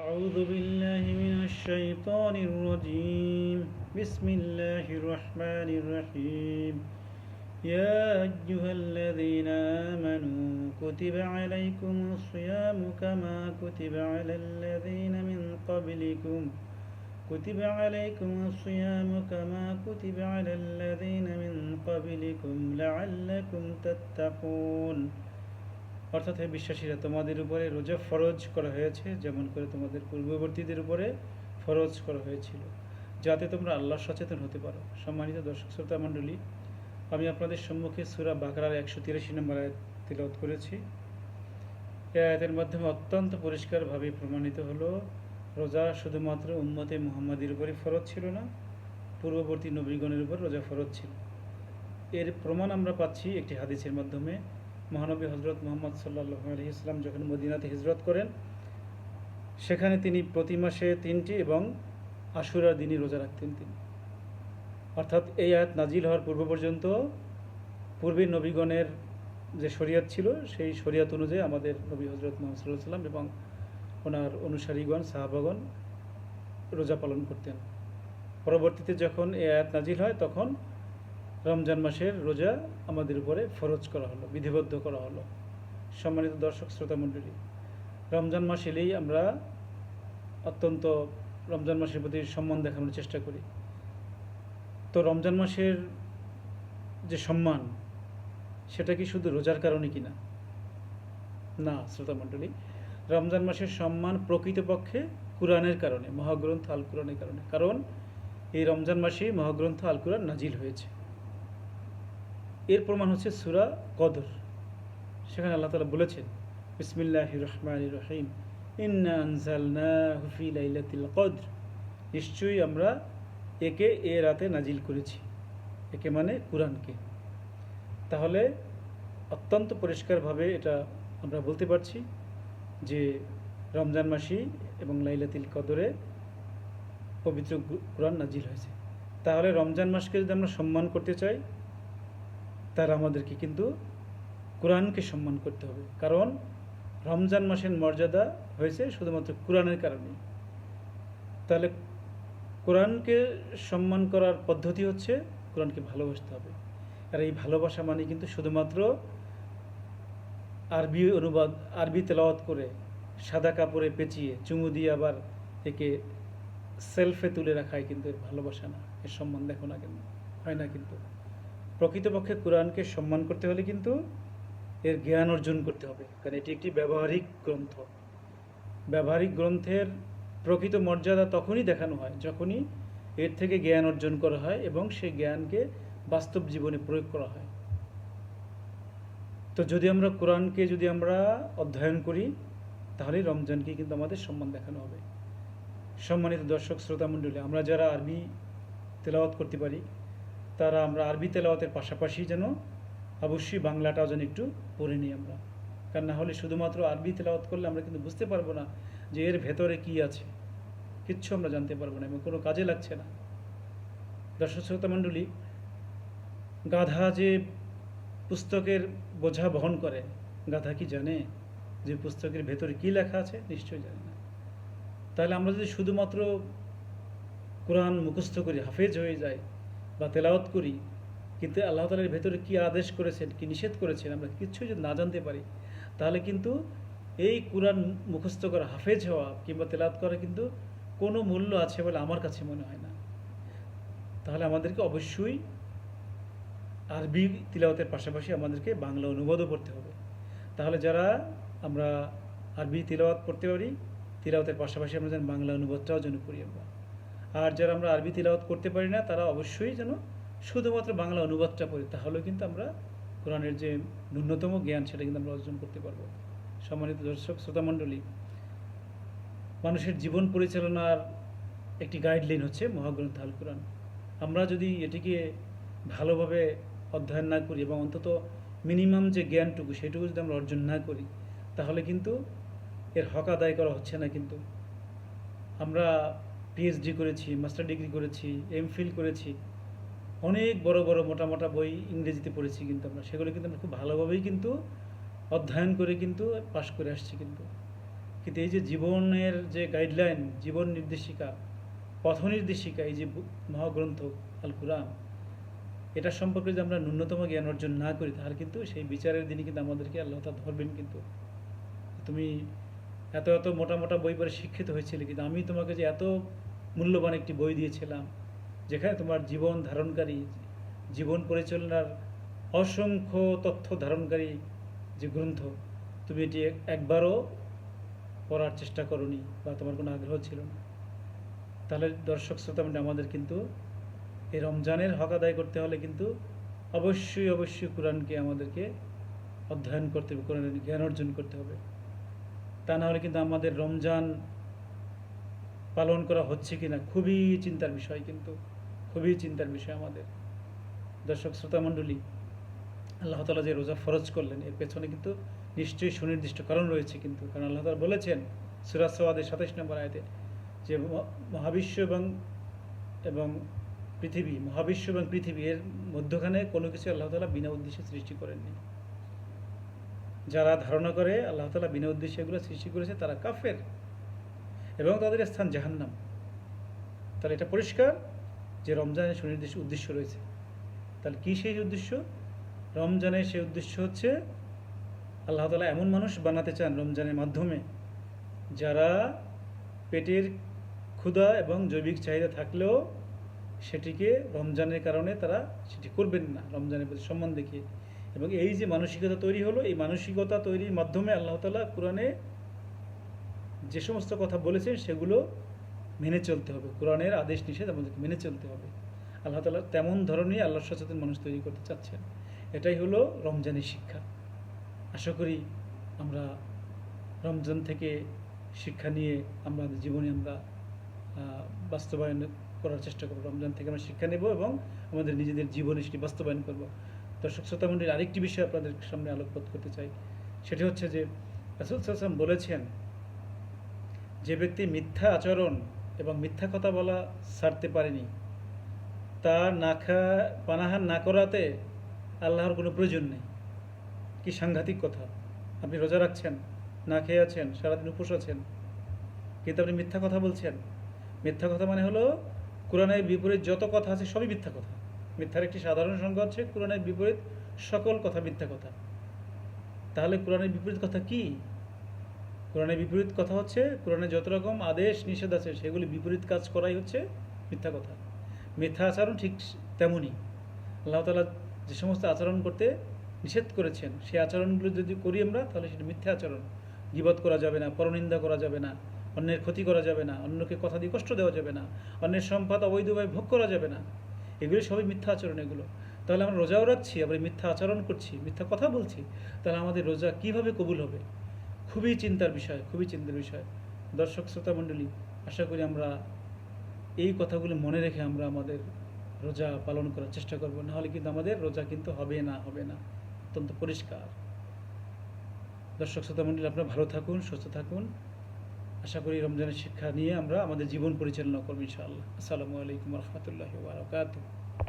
أعوذ بالله من الشيطان الرجيم بسم الله الرحمن الرحيم يا أيها الذين آمنوا كتب عليكم الصيام كما كتب على الذين من قبلكم كتب عليكم الصيام كما كتب على الذين من قبلكم لعلكم تتقون। অর্থাৎ হে বিশ্বাসীরা, তোমাদের উপরে রোজা ফরজ করা হয়েছে যেমন করে তোমাদের পূর্ববর্তীদের উপরে ফরজ করা হয়েছিল, যাতে তোমরা আল্লাহর সচেতন হতে পারো। সম্মানিত দর্শক শ্রোতা মণ্ডলী, আমি আপনাদের সম্মুখে সূরা বাকারার 183 নম্বর আয়াত তিলাওয়াত করেছি। এই আয়াতের মাধ্যমে অত্যন্ত পরিষ্কারভাবে প্রমাণিত হলো রোজা শুধুমাত্র উম্মতে মুহাম্মাদির উপরে ফরজ ছিল না, পূর্ববর্তী নবীগণের উপর রোজা ফরজ ছিল। এর প্রমাণ আমরা পাচ্ছি একটি হাদিসের মাধ্যমে। মহানবী হজরত মুহাম্মদ সাল্লাল্লাহু আলাইহি ওয়াসাল্লাম যখন মদিনাতে হিজরত করেন, সেখানে তিনি প্রতি মাসে 3টি এবং আশুরার দিনই রোজা রাখতেন তিনি। অর্থাৎ এই আয়াত নাজিল হওয়ার পূর্ব পর্যন্ত পূর্বের নবীগণের যে শরিয়ত ছিল, সেই শরিয়ত অনুযায়ী আমাদের নবী হজরত মুহাম্মদ সাল্লাল্লাহু আলাইহি ওয়াসাল্লাম এবং ওনার অনুসারীগণ সাহাবাগণ রোজা পালন করতেন। পরবর্তীতে যখন এই আয়াত নাজিল হয়, তখন রমজান মাসের রোজা আমাদের উপরে ফরজ করা হলো, বিধিবদ্ধ করা হলো। সম্মানিত দর্শক শ্রোতা মণ্ডলী, রমজান মাস এলেই আমরা অত্যন্ত রমজান মাসের প্রতি সম্মান দেখানোর চেষ্টা করি। তো রমজান মাসের যে সম্মান, সেটা কি শুধু রোজার কারণে কিনা? না শ্রোতা মণ্ডলী, রমজান মাসের সম্মান প্রকৃতপক্ষে কুরআনের কারণে, মহাগ্রন্থ আল কুরআনের কারণে। কারণ এই রমজান মাসেই মহাগ্রন্থ আল কুরআন নাজিল হয়েছে। এর প্রমাণ হচ্ছে সূরা কদর। সেখানে আল্লাহ তাআলা বলেছেন, বিসমিল্লাহির রহমানির রহিম, ইন্না আনজালনাহু ফি লাইলাতিল কদর, নিশ্চয়ই আমরা একে এ রাতে নাজিল করেছি। একে মানে কুরআনকে। তাহলে অত্যন্ত পরিষ্কারভাবে এটা আমরা বলতে পারছি যে রমজান মাসেই এবং লাইলাতুল কদরে পবিত্র কুরআন নাজিল হয়েছে। তাহলে রমজান মাসকে যদি আমরা সম্মান করতে চাই, তার আমাদেরকে কিন্তু কোরআনকে সম্মান করতে হবে। কারণ রমজান মাসের মর্যাদা হয়েছে শুধুমাত্র কোরআনের কারণে। তাহলে কোরআনকে সম্মান করার পদ্ধতি হচ্ছে কোরআনকে ভালোবাসতে হবে। আর এই ভালোবাসা মানে কিন্তু শুধুমাত্র আরবি অনুবাদ, আরবি তেলাওয়াত করে সাদা কাপড়ে পেঁচিয়ে চুমু দিয়ে আবার একে সেলফে তুলে রাখাই কিন্তু এর ভালোবাসা না, এর সম্মান দেখো না কেন হয় না। কিন্তু প্রকৃতপক্ষে কোরআনকে সম্মান করতে হলে কিন্তু এর জ্ঞান অর্জন করতে হবে, কারণ এটি একটি ব্যবহারিক গ্রন্থ। ব্যবহারিক গ্রন্থের প্রকৃত মর্যাদা তখনই দেখানো হয় যখনই এর থেকে জ্ঞান অর্জন করা হয় এবং সেই জ্ঞানকে বাস্তব জীবনে প্রয়োগ করা হয়। তো যদি আমরা কোরআনকে অধ্যয়ন করি, তাহলে রমজানকে কিন্তু আমাদের সম্মান দেখানো হবে। সম্মানিত দর্শক শ্রোতা মণ্ডলী, আমরা যারা আরবি তেলাওয়াত করতে পারি, তারা আমরা আরবি তেলাওয়াতের পাশাপাশি যেন অবশ্যই বাংলাটাও যেন একটু পড়ে নিই আমরা। কারণ না হলে শুধুমাত্র আরবি তেলাওয়াত করলে আমরা কিন্তু বুঝতে পারবো না যে এর ভেতরে কি আছে, কিচ্ছু আমরা জানতে পারবো না এবং কোনো কাজে লাগছে না। দর্শক শ্রোতা মণ্ডলী, গাধা যে পুস্তকের বোঝা বহন করে, গাধা কি জানে যে পুস্তকের ভেতরে কি লেখা আছে? নিশ্চয়ই জানে না। তাহলে আমরা যদি শুধুমাত্র কোরআন মুখস্থ করি, হাফেজ হয়ে যায় বা তেলাওয়াত করি, কিন্তু আল্লাহ তাআলার ভেতরে কি আদেশ করেছেন, কি নিষেধ করেছেন আমরা কিচ্ছু যদি না জানতে পারি, তাহলে কিন্তু এই কোরআন মুখস্থ করা, হাফেজ হওয়া কিংবা তেলাওয়াত করা কিন্তু কোনো মূল্য আছে বলে আমার কাছে মনে হয় না। তাহলে আমাদেরকে অবশ্যই আরবি তিলাওয়াতের পাশাপাশি আমাদেরকে বাংলা অনুবাদও পড়তে হবে। তাহলে যারা আমরা আরবি তিলাওয়াত পড়তে পারি, তিলাওয়াতের পাশাপাশি আমরা যেন বাংলা অনুবাদটাও যেন করি আমরা। আর যারা আমরা আরবি তিলাওয়াত করতে পারি না, তারা অবশ্যই যেন শুধুমাত্র বাংলা অনুবাদটা পড়ি, তাহলেও কিন্তু আমরা কোরআনের যে ন্যূনতম জ্ঞান সেটা কিন্তু আমরা অর্জন করতে পারবো। সম্মানিত দর্শক শ্রোতা মণ্ডলী, মানুষের জীবন পরিচালনার একটি গাইডলাইন হচ্ছে মহাগ্রন্থ আল কুরআন। আমরা যদি এটিকে ভালোভাবে অধ্যয়ন না করি এবং অন্তত মিনিমাম যে জ্ঞানটুকু সেটুকু যদি আমরা অর্জন না করি, তাহলে কিন্তু এর হক আদায় করা হচ্ছে না। কিন্তু আমরা পিএইচডি করেছি, মাস্টার ডিগ্রি করেছি, এমফিল করেছি, অনেক বড় বড় মোটা মোটা বই ইংরেজিতে পড়েছি, কিন্তু আমরা সেগুলো কিন্তু আমরা খুব ভালোভাবেই কিন্তু অধ্যয়ন করে কিন্তু পাশ করে আসছি। কিন্তু কিন্তু এই যে জীবনের যে গাইডলাইন, জীবন নির্দেশিকা, পথ নির্দেশিকা, এই যে মহাগ্রন্থ আল কুরআন, এটা সম্পর্কে যদি আমরা ন্যূনতম জ্ঞান অর্জন না করি, তাহলে কিন্তু সেই বিচারের দিনে কিন্তু আমাদেরকে আল্লাহ তাআলা ধরবেন। কিন্তু তুমি এত এত মোটা মোটা বই পড়ে শিক্ষিত হয়েছিলে, কিন্তু আমি তোমাকে যে এত মূল্যবান একটি বই দিয়েছিলাম, যেখানে তোমার জীবন ধারণকারী, জীবন পরিচালনার অসংখ্য তথ্য ধারণকারী যে গ্রন্থ, তুমি এটি একবারও পড়ার চেষ্টা করোনি বা তোমার কোনো আগ্রহ ছিল না। তাহলে দর্শক শ্রোতা আমাদের কিন্তু এই রমজানের হক আদায় করতে হলে কিন্তু অবশ্যই অবশ্যই কোরআনকে আমাদেরকে অধ্যয়ন করতে হবে, কোরআনের জ্ঞান অর্জন করতে হবে। তা না হলে কিন্তু আমাদের রমজান পালন করা হচ্ছে কিনা খুবই চিন্তার বিষয়, কিন্তু খুবই চিন্তার বিষয় আমাদের। দর্শক শ্রোতা মণ্ডলী, আল্লাহ তাআলা যে রোজা ফরজ করলেন, এর পেছনে কিন্তু নিশ্চয়ই সুনির্দিষ্ট কারণ রয়েছে। কিন্তু কারণ আল্লাহ তাআলা বলেছেন সূরা সাওয়াদের ২৭ নম্বর আয়াতে যে মহাবিশ্ব এবং পৃথিবী, মহাবিশ্ব এবং পৃথিবী এর মধ্যখানে কোনো কিছু আল্লাহ তাআলা বিনা উদ্দেশ্যে সৃষ্টি করেননি। যারা ধারণা করে আল্লাহ তাআলা বিনা উদ্দেশ্যে এগুলো সৃষ্টি করেছে, তারা কাফের এবং তাদের স্থান জাহান্নাম। তাহলে এটা পরিষ্কার যে রমজানের সুনির্দিষ্ট উদ্দেশ্য রয়েছে। তাহলে কী সেই উদ্দেশ্য? রমজানের সেই উদ্দেশ্য হচ্ছে আল্লাহ তাআলা এমন মানুষ বানাতে চান রমজানের মাধ্যমে, যারা পেটের ক্ষুধা এবং জৈবিক চাহিদা থাকলেও সেটিকে রমজানের কারণে তারা সেটি করবেন না, রমজানের প্রতি সম্মান দেখিয়ে। এবং এই যে মানসিকতা তৈরি হলো, এই মানসিকতা তৈরির মাধ্যমে আল্লাহ তাআলা কোরআনে যে সমস্ত কথা বলেছেন সেগুলো মেনে চলতে হবে। কোরআনের আদেশ নিষেধ আমাদেরকে মেনে চলতে হবে। আল্লাহ তাআলা তেমন ধরনের আল্লাহ সচেতন মানুষ তৈরি করতে চাচ্ছেন। এটাই হলো রমজানের শিক্ষা। আশা করি আমরা রমজান থেকে শিক্ষা নিয়ে আমাদের জীবনে আমরা বাস্তবায়ন করার চেষ্টা করব। রমজান থেকে আমরা শিক্ষা নেব এবং আমাদের নিজেদের জীবনে সেটি বাস্তবায়ন করব। দর্শক শ্রোতা মণ্ডলীর আরেকটি বিষয় আপনাদের সামনে আলোকপাত করতে চাই। সেটি হচ্ছে যে রাসূল সাল্লাল্লাহু আলাইহি ওয়াসাল্লাম বলেছেন, যে ব্যক্তি মিথ্যা আচরণ এবং মিথ্যা কথা বলা ছাড়তে পারেনি, তার পানাহার না করাতে আল্লাহর কোনো প্রয়োজন নেই। কি সাংঘাতিক কথা! আপনি রোজা রাখছেন, না খেয়ে আছেন, সারাদিন উপোস আছেন, কিন্তু আপনি মিথ্যা কথা বলছেন। মিথ্যা কথা মানে হলো কোরআনের বিপরীত যত কথা আছে সবই মিথ্যা কথা। মিথ্যার একটি সাধারণ সংজ্ঞা হচ্ছে কোরআনের বিপরীত সকল কথা মিথ্যা কথা। তাহলে কোরআনের বিপরীত কথা কি? কোরআনের বিপরীত কথা হচ্ছে কোরআনে যত রকম আদেশ নিষেধ আছে সেগুলি বিপরীত কাজ করাই হচ্ছে মিথ্যা কথা। মিথ্যা আচরণ ঠিক তেমনই। আল্লাহ তাআলা যে সমস্ত আচরণ করতে নিষেধ করেছেন, সেই আচরণগুলো যদি করি আমরা, তাহলে সেটা মিথ্যা আচরণ। গীবত করা যাবে না, পরনিন্দা করা যাবে না, অন্যের ক্ষতি করা যাবে না, অন্যকে কথা দিয়ে কষ্ট দেওয়া যাবে না, অন্যের সম্পদ অবৈধভাবে ভোগ করা যাবে না। এগুলি সবই মিথ্যা আচরণ। এগুলো তাহলে আমরা রোজাও রাখছি, আবার মিথ্যা আচরণ করছি, মিথ্যা কথা বলছি, তাহলে আমাদের রোজা কিভাবে কবুল হবে? খুবই চিন্তার বিষয়, খুবই চিন্তার বিষয়। দর্শক শ্রোতা মণ্ডলী, আশা করি আমরা এই কথাগুলি মনে রেখে আমরা আমাদের রোজা পালন করার চেষ্টা করব। নাহলে কিন্তু আমাদের রোজা কিন্তু হবে না, অত্যন্ত পরিষ্কার। দর্শক শ্রোতা মণ্ডলী, আপনারা ভালো থাকুন, সুস্থ থাকুন। আশা করি রমজানের শিক্ষা নিয়ে আমরা আমাদের জীবন পরিচালনা করব ইনশাআল্লাহ। আসসালামু আলাইকুম ওয়া রাহমাতুল্লাহি ওয়া বারাকাতুহু।